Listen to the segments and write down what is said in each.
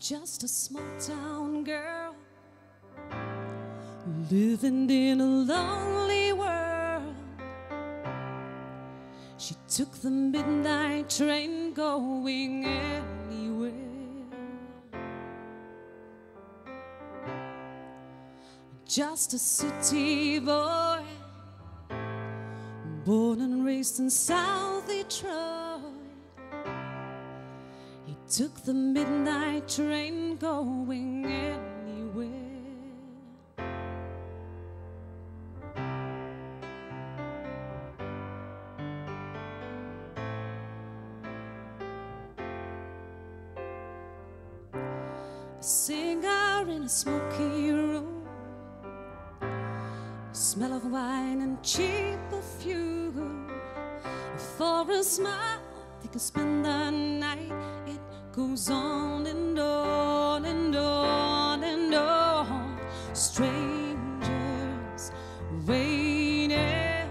just a small town girl living in a lonely world. She took the midnight train going anywhere. Just a city boy, born and raised in South Detroit. He took the midnight train going anywhere. A singer in a smoky room, smell of wine and cheap perfume. For a smile, they could spend the night. It goes on and on and on and on. Strangers waiting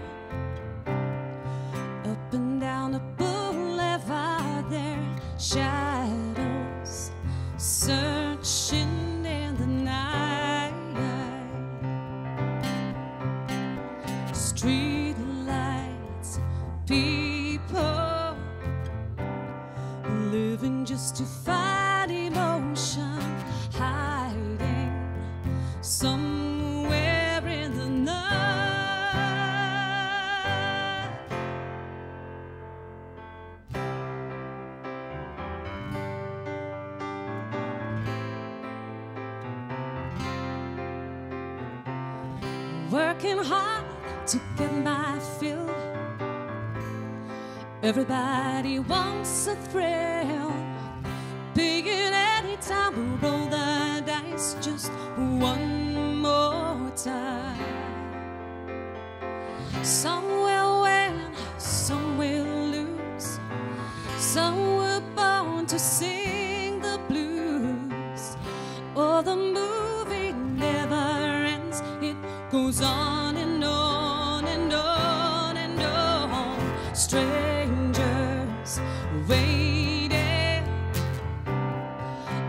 up and down the boulevard. Their shadows searching in the night. Street lights, people living just to fight emotion, hiding somewhere in the night. Working hard to get my fill. Everybody wants a thrill. Paying any time we roll the dice just one more time. Some will win, some will lose. Some were born to sing the blues. Oh, the movie never ends. It goes on and on and on and on. Strangers waiting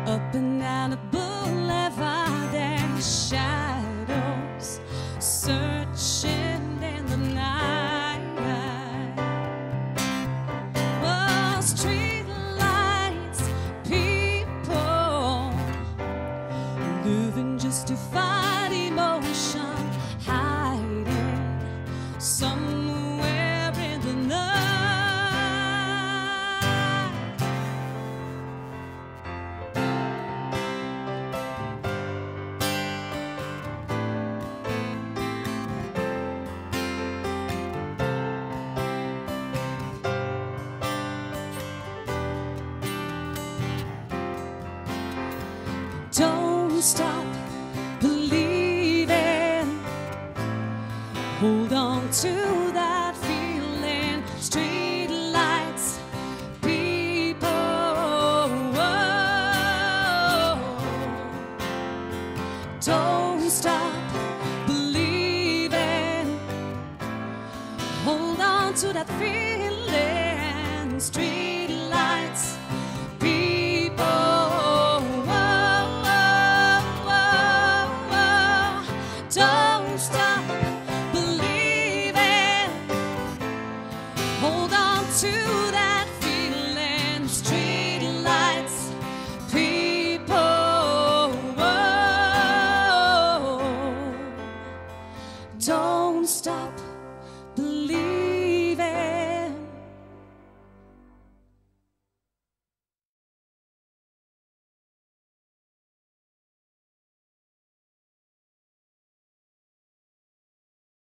up and down the boulevard. Their shadows searching in the night. Oh, street lights, people living just to fight emotion, hiding somewhere in the night. Don't stop believing. Hold on to that feeling. Street lights, people. Whoa. Don't stop believing. Hold on to that feeling. Street lights, people. Don't stop believing. Hold on to that feeling. Street lights, people. Whoa. Don't stop believing.